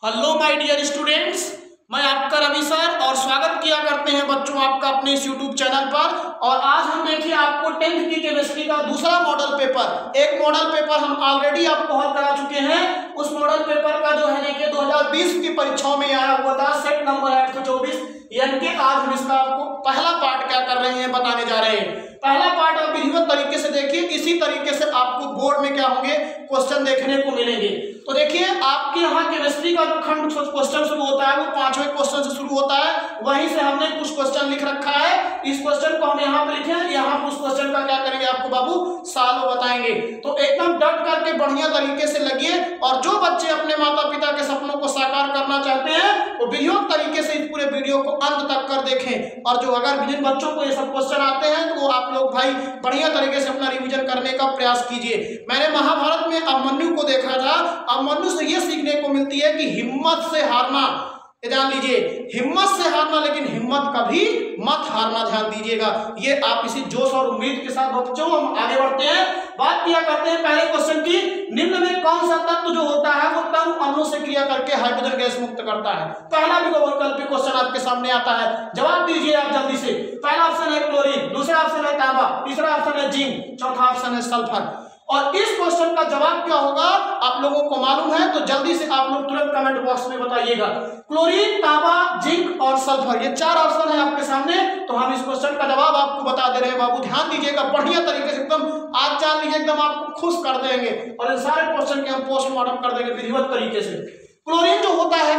Hello my dear students, मैं आपका Ravi sir और स्वागत किया करते हैं बच्चों आपका अपने इस यूट्यूब चैनल पर। और आज हम देखिए आपको 10th की केमिस्ट्री का दूसरा मॉडल पेपर, एक मॉडल पेपर हम ऑलरेडी आपको हल करा चुके हैं। उस मॉडल पेपर का जो है देखिए 2020 की परीक्षाओं में आया हुआ था, सेट नंबर 824, यानी कि आज हम इसका आपको पहला पार्ट क्या कर रहे हैं बताने जा रहे हैं। पहला पार्ट आप विधिवत तरीके से देखिए, इसी तरीके से आपको बोर्ड में क्या होंगे क्वेश्चन देखने को मिलेंगे। तो देखिए आपके यहाँ केमिस्ट्री का जो खंड क्वेश्चन शुरू होता है वो 5वें क्वेश्चन से शुरू होता है। वहीं से हमने कुछ क्वेश्चन लिख रखा है, इस क्वेश्चन को हम यहाँ पे लिखे, यहाँ उस क्वेश्चन का क्या करेंगे आपको बाबू सालों बताएंगे। तो एकदम डट करके बढ़िया तरीके से लगिए। और जो बच्चे अपने माता पिता के सपनों को साकार करना चाहते हैं वो विधिवत तरीके से इस पूरे वीडियो को अंत तक कर देखें। और जो अगर जिन बच्चों को ये सब क्वेश्चन आते हैं तो वो आप लोग भाई बढ़िया तरीके से अपना रिवीजन करने का प्रयास कीजिए। मैंने महाभारत में अभिमन्यु को देखा था, अभिमन्यु से ये सीखने को मिलती है कि हिम्मत से हारना, ध्यान लीजिए, हिम्मत से हारना, लेकिन हिम्मत कभी मत हारना, ध्यान दीजिएगा। ये आप इसी जोश और उम्मीद के साथ बच्चों हम आगे बढ़ते हैं। बात किया करते हैं पहले क्वेश्चन की, निम्न में कौन सा तत्व जो होता है वो तनु अणुओं से क्रिया करके हाइड्रोजन गैस मुक्त करता है। पहला भी वैकल्पिक क्वेश्चन आपके सामने आता है, जवाब दीजिए आप जल्दी से। पहला ऑप्शन है क्लोरीन, दूसरा ऑप्शन है तांबा, तीसरा ऑप्शन है जिंक, चौथा ऑप्शन है सल्फर। और इस क्वेश्चन का जवाब क्या होगा आप लोगों को मालूम है तो जल्दी से आप लोग तुरंत कमेंट बॉक्स में बताइएगा। क्लोरीन, तांबा, जिंक और सल्फर, ये 4 ऑप्शन है आपके सामने। तो हम इस क्वेश्चन का जवाब आपको बता दे रहे हैं बाबू, ध्यान दीजिएगा बढ़िया तरीके से, एकदम आज जान लीजिए, एकदम आपको खुश कर देंगे। और इन सारे क्वेश्चन के हम पोस्टमार्टम कर देंगे विधिवत तरीके से। क्लोरीन जो होता है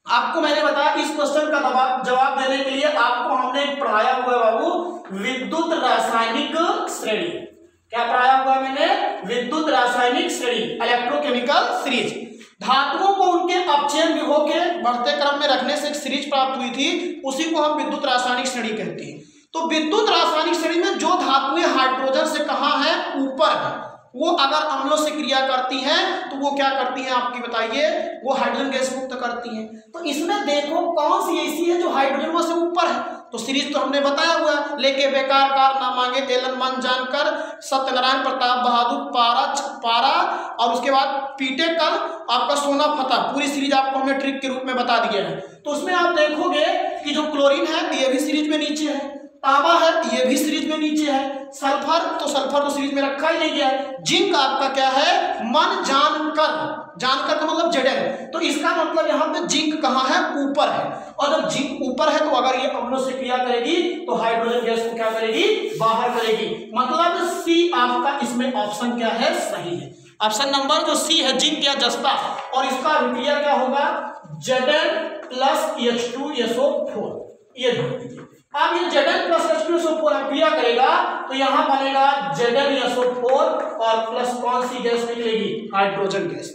आपको मैंने बताया, इस क्वेश्चन का जवाब देने के लिए आपको हमने पढ़ाया हुआ है बाबू विद्युत रासायनिक श्रेणी। क्या पढ़ाया हुआ है मैंने? विद्युत रासायनिक श्रेणी, इलेक्ट्रोकेमिकल सीरीज। धातुओं को उनके अपचयन विभव के बढ़ते क्रम में रखने से एक सीरीज प्राप्त हुई थी, उसी को हम विद्युत रासायनिक श्रेणी कहते हैं। तो विद्युत रासायनिक श्रेणी में जो धातुएं हाइड्रोजन से कहाँ है, ऊपर है, वो अगर अम्लों से क्रिया करती हैं तो वो क्या करती हैं आपकी बताइए, वो हाइड्रोजन गैस मुक्त करती हैं। तो इसमें देखो कौन सी ऐसी है जो हाइड्रोजन से ऊपर है। तो सीरीज तो हमने बताया हुआ है, लेके बेकार कार ना मांगे एलन मन जानकर, सत्यनारायण प्रताप बहादुर, पारा और उसके बाद पीटे कल आपका सोना फता, पूरी सीरीज आपको हमने ट्रिक के रूप में बता दिया है। तो उसमें आप देखोगे कि जो क्लोरीन है ये भी सीरीज में नीचे है, तांबा है ये भी सीरीज में नीचे है, सल्फर तो सीरीज में रखा ही नहीं गया है। जिंक आपका क्या है, मन जानकर का मतलब जड़ें, तो इसका मतलब यहाँ पे जिंक कहाँ है, ऊपर है। और जब जिंक ऊपर है तो अगर ये अम्लों से क्रिया करेगी तो हाइड्रोजन गैस को क्या करेगी, बाहर करेगी। मतलब सी आपका इसमें ऑप्शन क्या है, सही है। ऑप्शन नंबर जो सी है जिंक या जस्ता, और इसका अभिक्रिया क्या होगा, Zn+H2SO4, ये ध्यान दीजिए। अब ये Zn+H2SO4 अभिक्रिया करेगा तो यहाँ बनेगा ZnSO4 और प्लस कौन सी गैस निकलेगी, हाइड्रोजन गैस।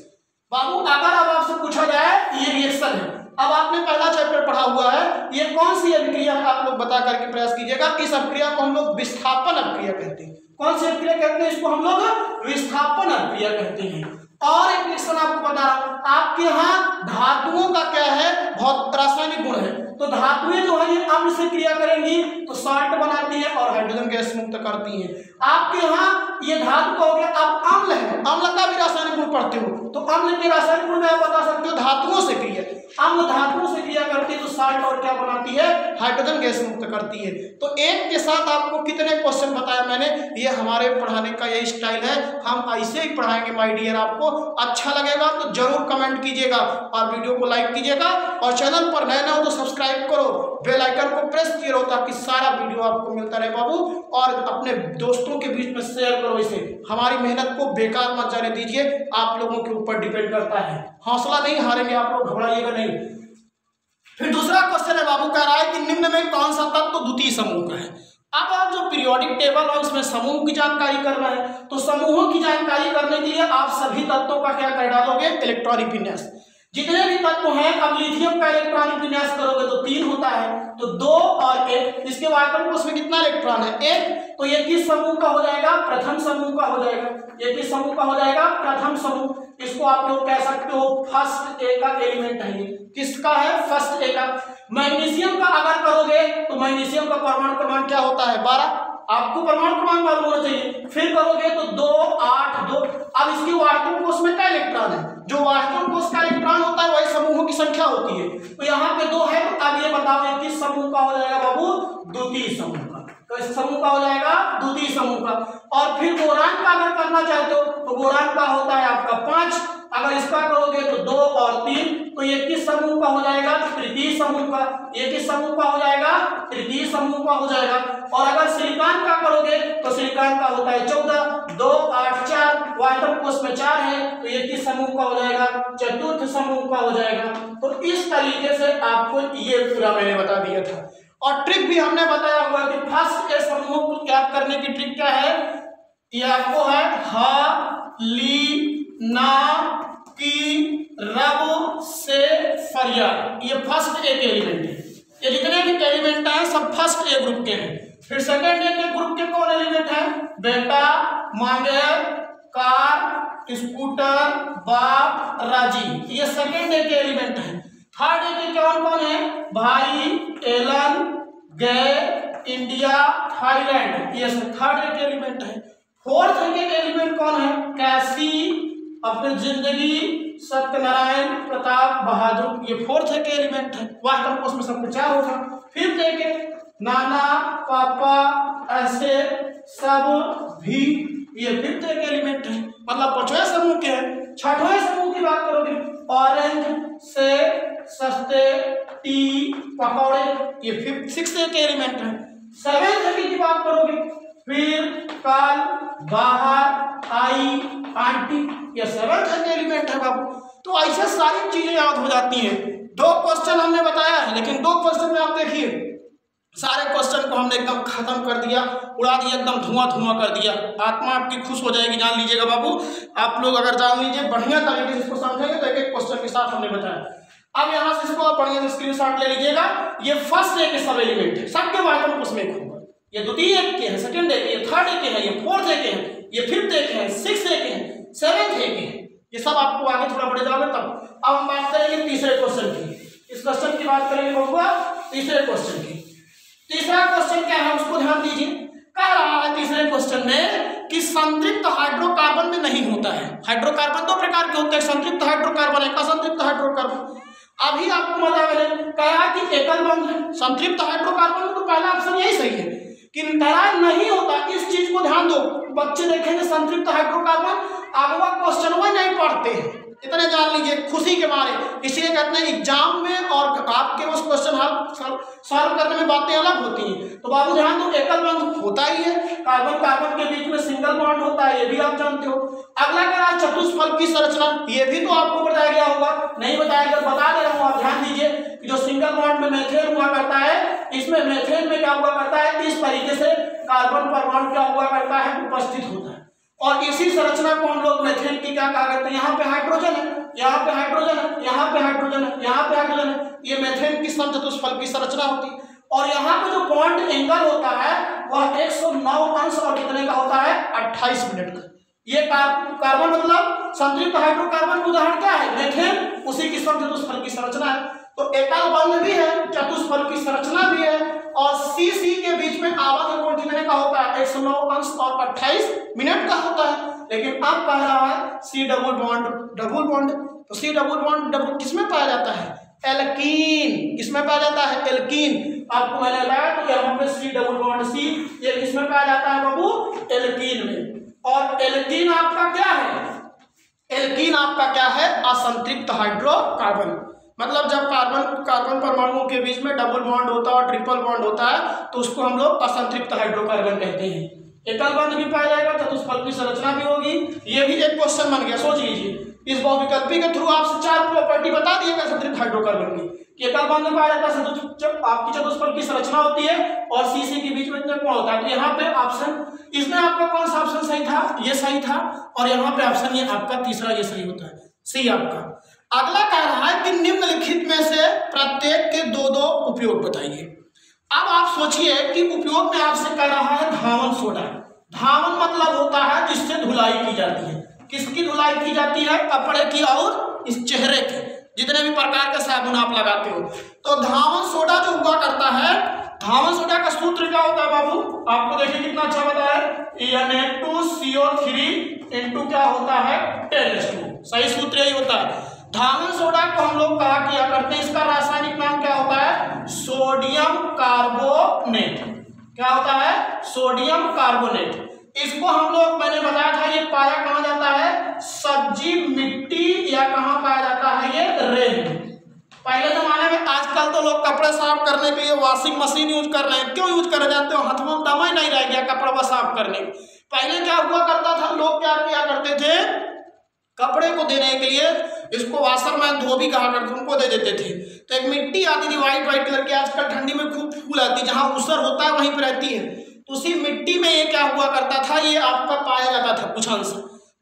बाबू अगर अब आपसे पूछा जाए ये रिएक्शन है, अब आपने पहला चैप्टर पढ़ा हुआ है, ये कौन सी अभिक्रिया है आप लोग बता करके प्रयास कीजिएगा। इस अभिक्रिया को हम लोग विस्थापन अभिक्रिया कहते हैं। कौन सी अभिक्रिया कहते हैं, इसको हम लोग विस्थापन अभिक्रिया कहते हैं। और एक रिएक्शन आपको बता रहा हूं, आपके यहाँ धातुओं का क्या है, बहुत रासायनिक गुण है। तो धातुएं जो है ये अम्ल से क्रिया करेंगी तो साल्ट बनाती है और हाइड्रोजन गैस मुक्त करती है। आपके यहाँ ये धातु का हो गया, अब अम्ल है, अम्ल का भी रासायनिक गुण पढ़ते हो तो अम्ल के रासायनिक गुण में आप बता सकते हो धातुओं से क्रिया, अम्ल धातुओं से क्रिया करती है तो साल्ट और क्या बनाती है, हाइड्रोजन गैस मुक्त करती है। तो एक के साथ आपको कितने क्वेश्चन बताया मैंने, ये हमारे पढ़ाने का यही स्टाइल है, हम ऐसे ही पढ़ाएंगे माय डियर। आपको अच्छा लगेगा तो जरूर कमेंट कीजिएगा और वीडियो को लाइक कीजिएगा, और चैनल पर नए हो तो सब्सक्राइब करो, बेल आइकन को प्रेस किए रहो ताकि सारा वीडियो आपको मिलता रहे बाबू। और अपने दोस्तों के बीच में शेयर करो इसे, हमारी मेहनत को बेकार मत जाने दीजिए, आप लोगों के ऊपर डिपेंड करता है। हौसला नहीं हारेंगे आप लोग, घबराइएगा नहीं। फिर दूसरा क्वेश्चन है बाबू, कह रहा है कि निम्न में कौन सा तत्व द्वितीय समूह का है। अब आप जो पीरियोडिक टेबल है उसमें समूह की जानकारी करना है, तो समूहों की जानकारी करने के लिए आप सभी तत्वों का क्या कर डालोगे, इलेक्ट्रॉनिक विन्यास। जितने भी तत्व हैं, अब लिथियम का इलेक्ट्रॉनिक विन्यास करोगे तो 3 होता है, तो 2 और 1, इसके वास्तव में उसमें कितना इलेक्ट्रॉन है, 1। तो ये किस समूह का हो जाएगा, प्रथम समूह का हो जाएगा। ये किस समूह का हो जाएगा, प्रथम समूह। इसको आप लोग कह सकते हो फर्स्ट एकक एलिमेंट है। ये किसका है, फर्स्ट एकक। मैग्नीशियम का अगर करोगे तो मैग्नीशियम का परमाणु क्रमांक क्या होता है, 12। आपको परमाणु क्रमांक मालूम होना चाहिए। फिर करोगे तो 2, 8, 2। अब इसकी वास्तविक कोष में क्या इलेक्ट्रॉन है, जो वास्तविक कोष का इलेक्ट्रॉन होता है वही होती है। तो यहाँ पे 2 है, तो अब ये बताओ ये किस समूह का हो जाएगा बाबू? द्वितीय समूह का। तो इस समूह का हो जाएगा द्वितीय समूह का। और फिर बोरान का अगर करना चाहते हो तो बोरान का होता है आपका 5, अगर इसका करोगे तो 2 और 3, तो ये किस समूह का हो जाएगा? तृतीय समूह का। ये किस समूह का हो जाएगा? तृतीय समूह का हो जाएगा। और अगर सिलिकॉन का करोगे तो सिलिकॉन का होता है 14, 2 8 4, वाटर कोष में 4 है, तो ये किस समूह का हो जाएगा? चतुर्थ समूह का हो जाएगा। तो इस तरीके से आपको ये पूरा मैंने बता दिया था। और ट्रिक भी हमने बताया हुआ कि फर्स्ट ए समूह को ज्ञात करने की ट्रिक क्या है? ये आपको है ह ली ना की रब से फरियाद, ये फर्स्ट ए के एलिमेंट है। ये जितने भी एलिमेंट हैं सब फर्स्ट ए ग्रुप के हैं। फिर सेकंड ए के ग्रुप के कौन एलिमेंट है? बेटा, मांगे, कार, स्कूटर, बाप, राजी, ये सेकंड ए के एलिमेंट हैं। थर्ड ए के कौन कौन है? भाई, एलन, गे, इंडिया, थाईलैंड, ये सब थर्ड ए के एलिमेंट है। फोर्थ ए के एलिमेंट कौन है? कैसी, अपनी जिंदगी, सत्यनारायण, प्रताप, बहादुर, ये फोर्थ ए के एलिमेंट है। वास्तव में उसमें सब 4 होगा। फिफ्थ ए के नाना, पापा, ऐसे, सब, भी, ये फिफ्थ ए के एलिमेंट है। मतलब 5वें समूह के हैं। 6वें समूह की बात करोगे, ऑरेंज, से, सस्ते, टी, पकौड़े, ये 6th ए के एलिमेंट है। 7th ए की बात करोगे, फिर, कल, बाहर, आई, आंटी, ये 7th ए के एलिमेंट है बाबू। तो ऐसे सारी चीजें याद हो जाती हैं। 2 क्वेश्चन हमने बताया है, लेकिन 2 क्वेश्चन में आप देखिए सारे क्वेश्चन को हमने एकदम खत्म कर दिया, उड़ा दिया, एकदम धुआं कर दिया। आत्मा आपकी खुश हो जाएगी, जान लीजिएगा बाबू। आप लोग अगर जान लीजिए बढ़िया तरीके से इसको समझेंगे तो एक क्वेश्चन के साथ हमने बताया। अब यहाँ से इसको आप बढ़िया से स्क्रीनशॉट ले लीजिएगा। ये फर्स्ट ए के सब एलिमेंट है, सबके बारे में उसमें होगा। ये द्वितीय ए के हैं, सेकंड ए के, ये थर्ड ए के हैं, ये फोर्थ ए के हैं, ये फिफ्थ ए के हैं, 6th ए के हैं, 7th ए के हैं। ये सब आपको आगे थोड़ा बढ़े जाओगे तब। अब हम बात करेंगे तीसरे क्वेश्चन की। इस क्वेश्चन की बात करेंगे बबुआ तीसरे क्वेश्चन की। तीसरा क्वेश्चन क्या है उसको ध्यान दीजिए। कह रहा है तीसरे क्वेश्चन में कि संतृप्त हाइड्रोकार्बन में नहीं होता है। हाइड्रोकार्बन 2 प्रकार के होते हैं, संतृप्त हाइड्रोकार्बन, एक असंतृप्त हाइड्रोकार्बन। अभी आपको मजा मैंने कहा कि एकल बंध है संतृप्त हाइड्रोकार्बन में, तो पहला ऑप्शन यही सही है कि नारायण नहीं होता। इस चीज को ध्यान दो, बच्चे देखेंगे संतृप्त हाइड्रोकार्बन, अगवा क्वेश्चन वो नहीं पढ़ते हैं, इतने जान लीजिए खुशी के मारे। इसलिए कहते हैं एग्जाम में और आपके उस क्वेश्चन सॉल्व करने में बातें अलग होती हैं। तो बाबू ध्यान दो, एकल बंध होता ही है, कार्बन कार्बन के बीच में सिंगल बॉन्ड होता है, ये भी आप जानते हो। अगला क्या है? चतुष्फलक की संरचना, ये भी तो आपको बताया गया होगा, नहीं बताया गया, बता दे रहा हूँ, आप ध्यान दीजिए कि जो सिंगल बॉन्ड में मेथेन हुआ करता है, इसमें मेथेन में क्या हुआ करता है? इस तरीके से कार्बन परमाणु क्या हुआ करता है? उपस्थित होता है। और इसी संरचना को हम लोग मेथेन की क्या कहा करते हैं? यहाँ पे हाइड्रोजन है, यहाँ पे हाइड्रोजन है, यहाँ पे हाइड्रोजन है, यहाँ पे हाइड्रोजन है, ये मेथेन की समचतुष्फलक की संरचना होती है। और यहाँ पे जो बॉन्ड एंगल होता है वह 109 अंश और कितने का होता है? 28 मिनट का। ये कार्बन मतलब संतृप्त हाइड्रोकार्बन उदाहरण क्या है? मेथेन, उसी की समचतुष्फलक की संरचना है। तो एकल बंध भी है, चतुष्फलक की संरचना भी है, और सी के बीच में आवर्त कोण कितने का होता है? 109 अंश और 28 मिनट का होता है। लेकिन अब कह रहा है सी डबल बॉन्ड, तो सी डबल बॉन्ड किसमें पाया जाता है? एल्कीन, किसमें पाया जाता है? एल्कीन। आपको मैंने बताया तो यहाँ पे सी डबल बॉन्ड सी, ये किसमें पाया जाता है बाबू? एल्कीन में। और एल्कीन आपका क्या है? एल्कीन आपका क्या है? असंतृप्त हाइड्रोकार्बन। मतलब जब कार्बन परमाणुओं के बीच में डबल बॉन्ड होता है और ट्रिपल बॉन्ड होता है तो उसको हम लोग असंतृप्त हाइड्रोकार्बन कहते हैं। एकल बंध भी पाया जाएगा, चतुष्फलक की संरचना भी होगी। ये भी एक क्वेश्चन बन गया, सोच लीजिए। इस बहुविकल्पी के थ्रू आपसे 4 प्रॉपर्टी बता दिएगा संतृप्त हाइड्रोकार्बन की। एकल बंध में पाया जाता है, आपकी चतुष्फलक की संरचना होती है और सी के बीच में कोण होता है। तो यहाँ पे ऑप्शन, इसमें आपका कौन सा ऑप्शन सही था? ये सही था। और यहाँ पे ऑप्शन ये आपका तीसरा ये सही होता है, सी आपका। अगला कह रहा है कि निम्नलिखित में से प्रत्येक के 2 उपयोग बताइए। अब आप सोचिए कि उपयोग में आपसे कह रहा है धावन सोडा। धावन मतलब होता है जिससे धुलाई की जाती है। किसकी धुलाई की जाती है? कपड़े की और इस चेहरे के, जितने भी प्रकार के साबुन आप लगाते हो। तो धावन सोडा जो हुआ करता है, धावन सोडा का सूत्र क्या होता है बाबू? आपको देखिए कितना अच्छा बताया, Na2CO3 इंटू क्या होता है? 10H2। सही सूत्र यही होता है। धावन सोडा को हम लोग कहा किया करते हैं, इसका रासायनिक नाम क्या होता है? Sodium carbonate. क्या होता है? Sodium carbonate. इसको हम लोग, मैंने बताया था, ये पाया कहाँ जाता है? सब्जी मिट्टी या कहाँ पाया जाता है? ये रेत में। पहले जमाने में, आजकल तो लोग कपड़े साफ करने के लिए वॉशिंग मशीन यूज कर रहे हैं। क्यों यूज कर जाते हो? हाथों में दम ही नहीं रह गया कपड़ा साफ करने। पहले क्या हुआ करता था, लोग क्या किया करते थे, कपड़े को देने के लिए, इसको वाशरमैन धोबी कहा करते, उनको दे देते थे। तो एक मिट्टी आती थी व्हाइट व्हाइट कलर की, आजकल ठंडी में खूब फूल आती है, जहाँ ऊसर होता है वहीं पर रहती है। तो उसी मिट्टी में ये क्या हुआ करता था, ये आपका पाया जाता था कुछ अंश।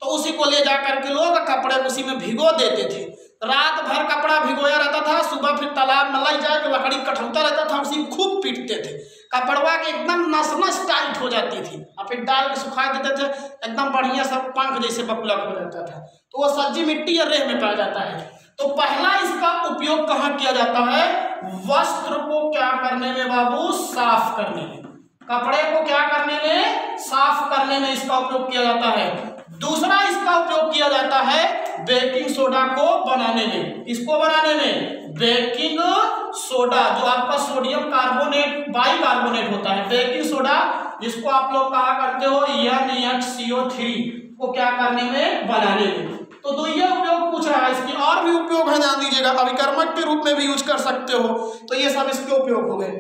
तो उसी को ले जा करके लोग कपड़े उसी में भिगो देते थे। रात भर कपड़ा भिगोया रहता था, सुबह फिर तालाब में लग जाए तो लकड़ी कटौता रहता था, उसी खूब पीटते थे। कपड़वा के एकदम नस नस टाइट हो जाती थी, और फिर डाल के सुखा देते थे, एकदम बढ़िया सब पंख जैसे बकुलक हो जाता था। तो वो सब्जी मिट्टी या रेह में पाया जाता है। तो पहला इसका उपयोग कहाँ किया जाता है? वस्त्र को क्या करने में बाबू? साफ करने में। कपड़े को क्या करने में? साफ करने में इसका उपयोग किया जाता है। दूसरा इसका उपयोग किया जाता है बेकिंग सोडा को बनाने में। किसको बनाने में? बेकिंग सोडा, जो आपका सोडियम कार्बोनेट बाइकार्बोनेट होता है। बेकिंग सोडा जिसको आप लोग कहा करते हो NaCO3 को क्या करने में? बनाने में। तो दो ये उपयोग पूछ रहा है। इसकी और भी उपयोग है, ध्यान दीजिएगा। अभिकर्मक के रूप में भी यूज कर सकते हो। तो ये सब इसके उपयोग हो गए।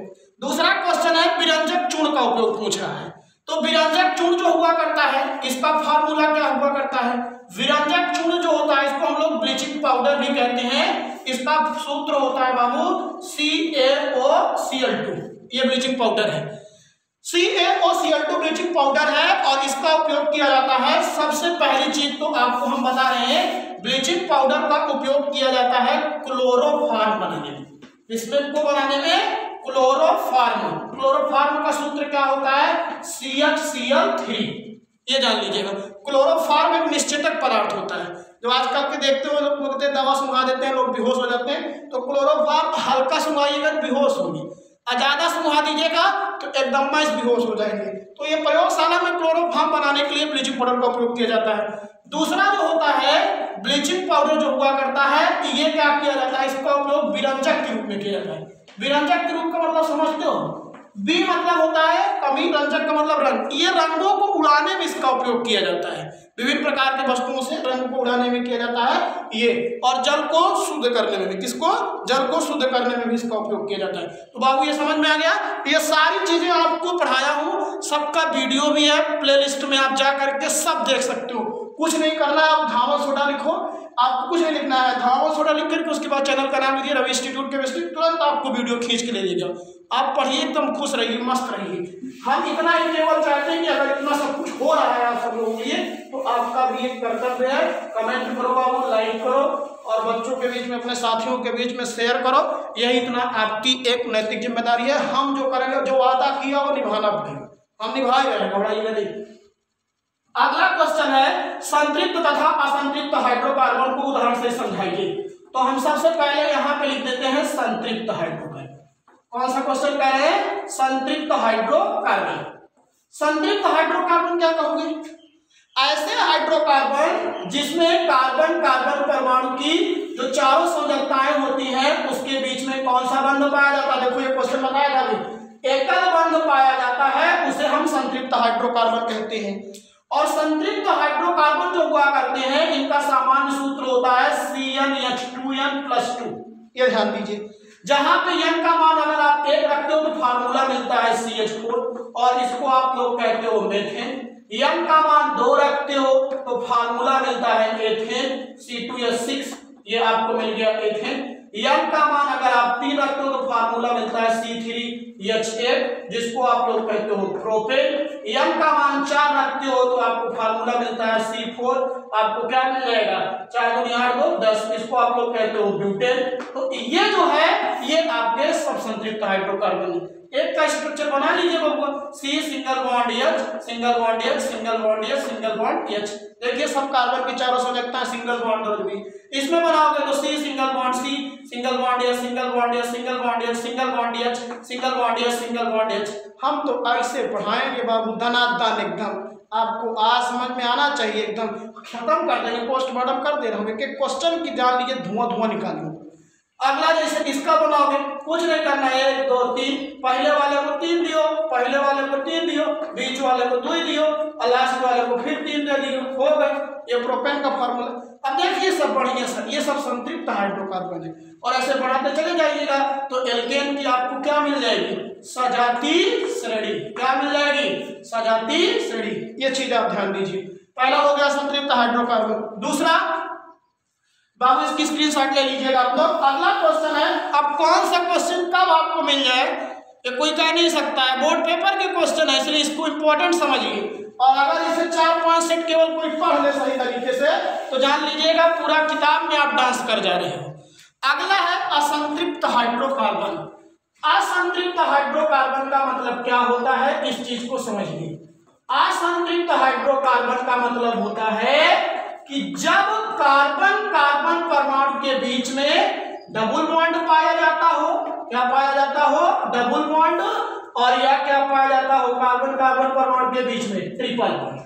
दूसरा क्वेश्चन है विरंजक चूर्ण का उपयोग पूछ रहा है। तो विरंजक चूर्ण जो हुआ करता है, इसका फार्मूला क्या हुआ करता है? विरंजक चूर्ण जो होता है, इसको हम लोग ब्लीचिंग पाउडर भी कहते हैं। इसका सूत्र होता है बाबू CaOCl2। ये ब्लीचिंग पाउडर है, CaOCl2 ब्लीचिंग पाउडर है। और इसका उपयोग किया जाता है, सबसे पहली चीज तो आपको हम बता रहे हैं, ब्लीचिंग पाउडर का उपयोग किया जाता है क्लोरोफॉर्म बनाने में। इसमें को बनाने में क्लोरोफॉर्म। क्लोरोफॉर्म का सूत्र क्या होता है? CHCl3। ये जान लीजिएगा। क्लोरोफॉर्म एक निश्चेतक पदार्थ होता है, जो आजकल के देखते हो लोग दवा सुंघा देते हैं, लोग बेहोश हो जाते हैं। तो क्लोरोफॉर्म हल्का सुंघाइएगा बेहोश होगी, और ज्यादा सुंघा दीजिएगा तो एकदम बेहोश हो जाएंगे। तो ये प्रयोगशाला में क्लोरोफॉर्म बनाने के लिए ब्लीचिंग पाउडर का उपयोग किया जाता है। दूसरा जो होता है ब्लीचिंग पाउडर जो हुआ करता है, ये क्या किया जाता है? इसका उपयोग विरंजक के रूप में किया जाता है। विरंजक के रूप का मतलब समझते हो? बी मतलब होता है कमी, रंजक का मतलब रंग। ये रंगों को उड़ाने में इसका उपयोग किया जाता है। विभिन्न प्रकार के वस्तुओं से रंग को उड़ाने में किया जाता है ये। और जल को शुद्ध करने में भी, किसको? जल को शुद्ध करने में भी इसका उपयोग किया जाता है। तो बाबू ये समझ में आ गया। ये सारी चीजें आपको पढ़ाया हूँ, सबका वीडियो भी है प्लेलिस्ट में, आप जा करके सब देख सकते हो। कुछ नहीं करना है, आप धावन सोडा लिखो, आपको कुछ नहीं लिखना है। धावन सोडा लिख करके उसके बाद चैनल का नाम लिखिए रवि इंस्टीट्यूट केमिस्ट्री, तुरंत आपको वीडियो खींच के ले लेगा। आप पढ़िए, एकदम खुश रहिए, मस्त रहिए। हम इतना ही केवल चाहते हैं कि अगर इतना सब कुछ हो रहा है आप सब लोगों के लिए, तो आपका भी एक कर्तव्य है, कमेंट करो बाबू, लाइक करो, और बच्चों के बीच में, अपने साथियों के बीच में शेयर करो। यही इतना आपकी एक नैतिक जिम्मेदारी है। हम जो करेंगे, जो वादा किया वो निभाना पड़ेगा, हम निभा रहे हैं, घबराइएगा नहीं। अगला क्वेश्चन है संतृप्त तथा असंतृप्त हाइड्रोकार्बन को उदाहरण से समझाइए। तो हम सबसे पहले यहाँ पे लिख देते हैं संतृप्त हाइड्रोकार्बन। कौन सा क्वेश्चन कह रहे हैं? संतृप्त हाइड्रोकार्बन। संतृप्त हाइड्रोकार्बन क्या कहोगे? ऐसे हाइड्रोकार्बन जिसमें कार्बन कार्बन परमाणु की जो चारों संयोजकताएं होती हैं, उसके बीच में कौन सा बंध पाया जाता है? देखो ये क्वेश्चन बताया था अभी, एकल बंध पाया जाता है, उसे हम संतृप्त हाइड्रोकार्बन कहते हैं। और संतृप्त हाइड्रोकार्बन जो हुआ करते हैं, इनका सामान्य सूत्र होता है CnH2n+2। ये ध्यान दीजिए, जहां पे n का मान अगर आप 1 रखते हो तो फार्मूला मिलता है CH4, और इसको आप लोग कहते हो मेथेन। n का मान 2 रखते हो तो फार्मूला मिलता है एथेन, C2H6, ये आपको मिल गया एथेन। n का मान अगर आप 3 रखते हो तो फार्मूला मिलता है C3H8, जिसको आप लोग कहते हो प्रोपेन। n का मान 4 रखते हो तो आपको फार्मूला मिलता है C4, आपको क्या मिल जाएगा? 4 दूनी 8 2 10, इसको आप लोग कहते हो ब्यूटेन। तो ये जो है, ये आपके सब संतृप्त हाइड्रोकार्बन। एक का स्ट्रक्चर बना लीजिए बाबू, C single bond H, single bond H, single bond H, single bond H। देखिए सब कार्बन की चारों संयोजकताएं सिंगल बॉन्ड भी। इसमें बनाओगे तो C single bond C, single bond H, single bond H, single bond H, single bond H, single bond H, single bond H। हम तो ऐसे पढ़ाएंगे बाबू, दनादन एकदम, आपको आज समझ में आना चाहिए, एकदम खत्म कर देंगे, पोस्टमार्टम कर दे रहे होंगे कि क्वेश्चन की जान लीजिए, धुआं धुआं निकालिए। अगला जैसे इसका बनाओगे, कुछ नहीं करना है, 1 2 3, पहले वाले को 3 दियो, पहले वाले को 3 दियो, बीच वाले को 2 दियो और लास्ट वाले को फिर 3 दे दियो, हो गए। ये प्रोपेन का फॉर्मूला। अब देखिए सब बढ़िया सर, ये सब संतृप्त हाइड्रोकार्बन है और ऐसे बढ़ाते चले जाइएगा तो एल्केन की आपको क्या मिल जाएगी, सजातीय श्रेणी। क्या मिल जाएगी, सजातीय श्रेणी। ये चीज आप ध्यान दीजिए। पहला हो गया संतृप्त हाइड्रोकार्बन। दूसरा बाबू इसकी स्क्रीनशॉट ले लीजिएगा आप लोग। अगला क्वेश्चन है, अब कौन सा क्वेश्चन कब आपको मिल जाए ये कोई कह नहीं सकता है, बोर्ड पेपर के क्वेश्चन है, इसलिए इसको इंपॉर्टेंट समझिए। और अगर इसे 4-5 सेट केवल कोई पढ़ ले सही तरीके से तो जान लीजिएगा पूरा किताब में आप डांस कर जा रहे हो। अगला है असंतृप्त हाइड्रोकार्बन। असंतृप्त हाइड्रोकार्बन का मतलब क्या होता है, इस चीज को समझिए। असंतृप्त हाइड्रोकार्बन का मतलब होता है कि जब कार्बन कार्बन परमाणु के बीच में डबल बॉन्ड पाया जाता हो, क्या पाया जाता हो, डबल बॉन्ड, और या क्या पाया जाता हो, कार्बन कार्बन परमाणु के बीच में ट्रिपल बॉन्ड,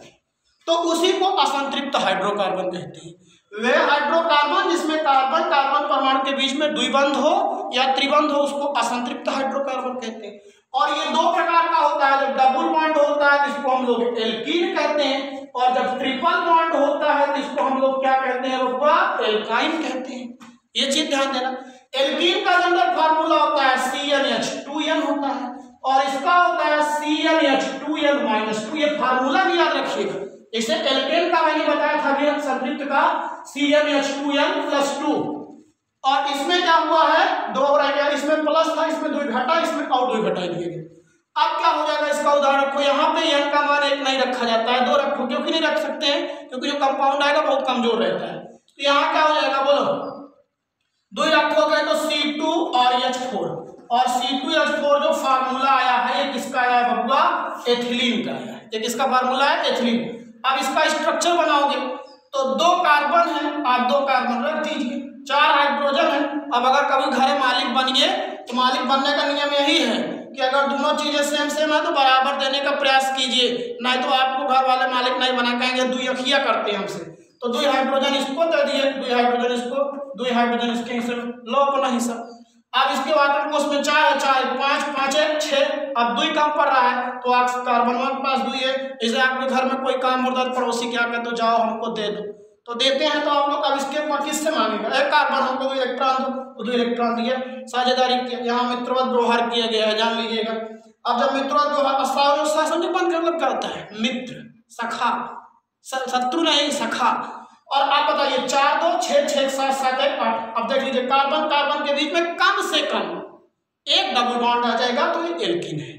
तो उसी को असंतृप्त हाइड्रोकार्बन कहते हैं। वे हाइड्रोकार्बन जिसमें कार्बन कार्बन परमाणु के बीच में द्विबंध हो या त्रिबंध हो उसको असंतृप्त हाइड्रोकार्बन कहते हैं। और ये 2 प्रकार का होता है, जब डबल बॉन्ड होता है जिसको हम लोग एल्कीन कहते हैं, और जब ट्रिपल बॉन्ड होता है तो इसको हम लोग क्या कहते हैं, एल्काइन कहते हैं। ये चीज ध्यान देना। एल्कीन का जनरल फार्मूला होता है CnH2n होता है, और इसका होता है CnH2n-2। ये फार्मूला भी याद रखिएगा। जैसे एल्केन का मैंने बताया था अभी संतृप्त का CnH2n+2, और इसमें क्या हुआ है, 2 रह गया, इसमें प्लस था, इसमें 2 घटा, इसमें और 2 घटा दिए गए। अब क्या हो जाएगा, इसका उदाहरण रखो, यहाँ पे n का मान 1 नहीं रखा जाता है, 2 रखो। क्योंकि नहीं रख सकते हैं, क्योंकि जो कंपाउंड आएगा बहुत कमजोर रहता है। तो यहाँ क्या हो जाएगा, बोलो 2 रखोगे तो C2 और H4, और C2H4 जो फार्मूला आया है ये किसका आया है बबुआ, एथिलीन का आया है। ये किसका फार्मूला है, एथिलीन। अब इसका स्ट्रक्चर बनाओगे तो 2 कार्बन है, आप 2 कार्बन रख दीजिए, 4 हाइड्रोजन है। अब अगर कभी घर मालिक बनिए तो मालिक बनने का नियम यही है कि अगर दोनों चीजें सेम सेम है तो बराबर देने का प्रयास कीजिए, नहीं तो आपको घर वाले मालिक नहीं बना, कहेंगे 2 अखिया करते हैं हमसे। तो 2 हाइड्रोजन इसको दे दिए, 2 हाइड्रोजन इसको, 2 हाइड्रोजन इसके हिस्से में, लो अपना हिस्सा। अब इसके बाद हमको उसमें 4 है, 4 5 5 है 6, अब 2 कम पड़ रहा है तो आप कार्बन के पास 2 है। जैसे आपके घर में कोई काम होता है, पड़ोसी क्या कहते हो, जाओ हमको दे दो, तो देते हैं। तो आप लोग अब इसके किससे मांगेगा, 1 कार्बन हमको 2 इलेक्ट्रॉन दो, 2 इलेक्ट्रॉन दिया, साझेदारी किया, यहाँ मित्रवत व्यवहार किया गया है, जान लीजिएगा। अब जब मित्रवत व्यवहार समझे बंद कर मतलब क्या होता है, मित्र, सखा, शत्रु नहीं सखा। और आप बताइए 4 2 6 6 7 7 1 8। अब देख लीजिए कार्बन कार्बन के बीच में कम से कम 1 डबल बॉन्ड आ जाएगा तो ये एल्कीन है।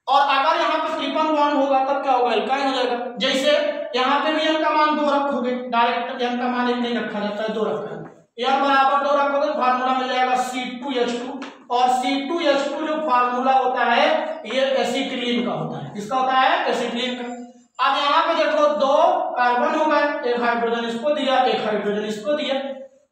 और अगर यहाँ पे ट्रिपल बॉन्ड होगा तब क्या होगा, एल्काइन हो जाएगा। जैसे यहाँ पे भी n का मान 2 रखोगे, डायरेक्ट n का मान 1 नहीं रखा जाता है, 2 रखा है, n बराबर 2 रखोगे, फार्मूला मिल जाएगा C2H2। और C2H2 जो फार्मूला होता है ये एसिटिलीन का होता है, किसका होता है, एसिटिलीन का। अब यहाँ पे देखो 2 कार्बन हो गए, 1 हाइड्रोजन इसको दिया, 1 हाइड्रोजन इसको दिया।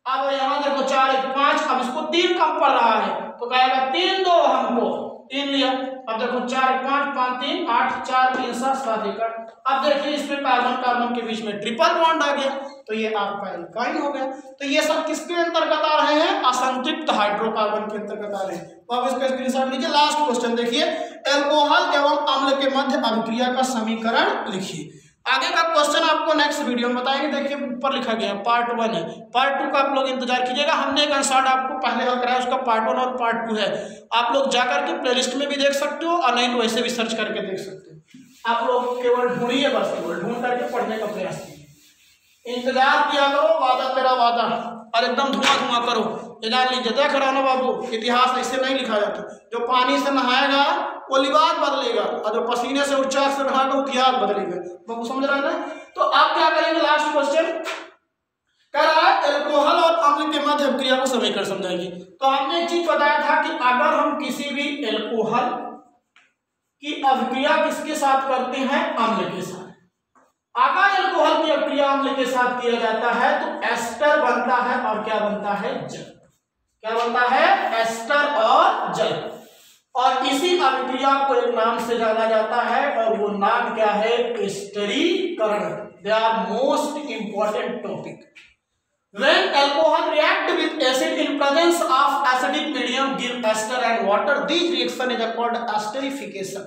अब यहाँ देखो 4 1 5, अब इसको 3 कम पड़ रहा है तो कहेगा 3 दो, हमको 3 लिया। अब देखो 4 1 5 5 3 8 4 3 7 7 1 8। अब देखिए इसमें कार्बन कार्बन के बीच में ट्रिपल बॉन्ड आ गया तो ये आपका एल्काइन हो गया। तो ये सब किसके अंतर्गत आ रहे हैं, असंतृप्त हाइड्रोकार्बन के अंतर्गत आ रहे हैं। तो आप इसका स्क्रीनशॉट लीजिए। लास्ट क्वेश्चन देखिए, एल्कोहल एवं अम्ल के मध्य अभिक्रिया का समीकरण लिखिए। आगे का क्वेश्चन आपको नेक्स्ट वीडियो में बताएंगे। देखिए ऊपर लिखा गया पार्ट 1 है, पार्ट 2 का आप लोग इंतजार कीजिएगा। हमने एक आंसर आपको पहले हल कराया, उसका पार्ट 1 और पार्ट 2 है। आप लोग जाकर के प्लेलिस्ट में भी देख सकते हो और नहीं तो वैसे भी सर्च करके देख सकते हो। आप लोग केवल ढूंढिए, बस केवल ढूंढ करके पढ़ने का प्रयास कीजिए, इंतजार किया करो, वादा तेरा वादा, और एकदम धुआं धुआं करो। ये जान लीजिए, देख रहा ना बाबू, इतिहास ऐसे नहीं लिखा जाता। जो पानी से नहाएगा वो लिबास बदलेगा, और जो पसीने से उच्चार से नहाएगा वो इतिहास बदलेगा। बाबू समझ रहा है ना। तो आप क्या करेंगे, लास्ट क्वेश्चन कह रहा है एल्कोहल और अम्ल के मध्य अभिक्रिया को समीकरण समझाएंगे। तो हमने एक चीज बताया था कि अगर हम किसी भी एल्कोहल की अभिक्रिया किसके साथ करते हैं, अम्ल के साथ। अगर एल्कोहल की अभिक्रिया अम्ल के साथ किया जाता है तो एस्टर बनता है और क्या बनता है, जल। क्या बनता है, एस्टर और जल। और इसी अभिक्रिया को एक नाम से जाना जाता है और वो नाम क्या है? एस्टरीकरण। They are most important topic. When alcohol react with acid in presence of acidic medium give ester and water. This reaction is called esterification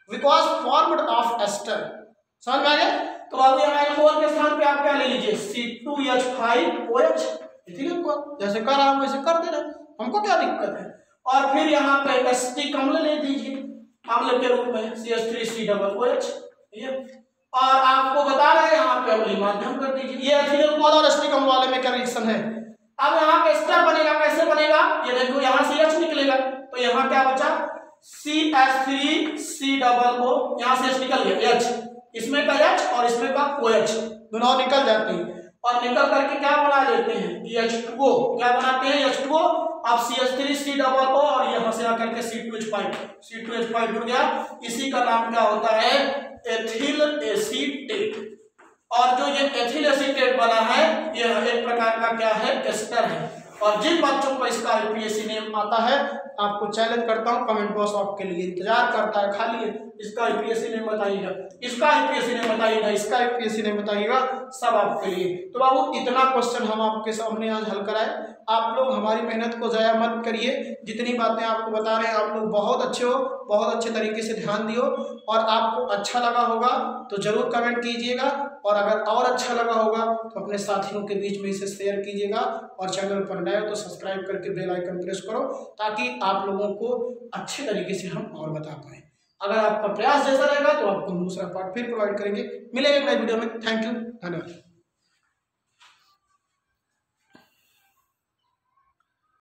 because formed of ester. समझ में आ गया? तो बाबू यहाँ अल्कोहल के स्थान पे आप क्या ले लीजिए? C2H5OH। जैसे कर रहा हूँ वैसे कर दे रहे, हमको क्या दिक्कत है? और फिर यहाँ पे एसिटिक अम्ल ले दीजिए अम्ल के रूप में CH3COOH। और आपको बता रहे हैं यहाँ पे अम्लीय माध्यम कर दीजिए। ये एथिल अल्कोहल और एसिटिक अम्ल वाले में क्या रिएक्शन है? अब यहाँ पे एस्टर बनेगा, कैसे बनेगा? ये देखो यहाँ से H निकलेगा तो यहाँ क्या बचा? CH3COO। यहाँ से H निकल गया H, इसमें का H और इसमें का OH दोनों निकल जाते हैं और निकल करके क्या बना देते हैं? H2O। क्या बनाते हैं? H2O। अब CH3COO और यहाँ से आकर के C2H5 जुड़ गया। इसी का नाम क्या होता है? Ethyl acetate. और जो ये एथिल एसीटेट बना है यह एक प्रकार का क्या है? एस्टर है। और जिन बच्चों को इसका यूपीएससी नेम आता है आपको चैलेंज करता हूं, कमेंट बॉक्स आपके लिए इंतजार करता है, खाली इसका यूपीएससी नेम बताइएगा, इसका यूपीएससी नेम बताइएगा, इसका यूपीएससी नेम बताइएगा, सब आपके लिए। तो बाबू इतना क्वेश्चन हम आपके सामने आज हल कराए। आप लोग हमारी मेहनत को ज़ाया मत करिए। जितनी बातें आपको बता रहे हैं आप लोग बहुत अच्छे हो, बहुत अच्छे तरीके से ध्यान दियो। और आपको अच्छा लगा होगा तो जरूर कमेंट कीजिएगा और अगर और अच्छा लगा होगा तो अपने साथियों के बीच में इसे शेयर कीजिएगा और चैनल पर नए हो तो सब्सक्राइब करके बेल आइकन प्रेस करो ताकि आप लोगों को अच्छे तरीके से हम और बता पाएँ। अगर आपका प्रयास जैसा रहेगा तो आपको दूसरा पार्ट फिर प्रोवाइड करेंगे। मिलेंगे नए वीडियो में। थैंक यू, धन्यवाद।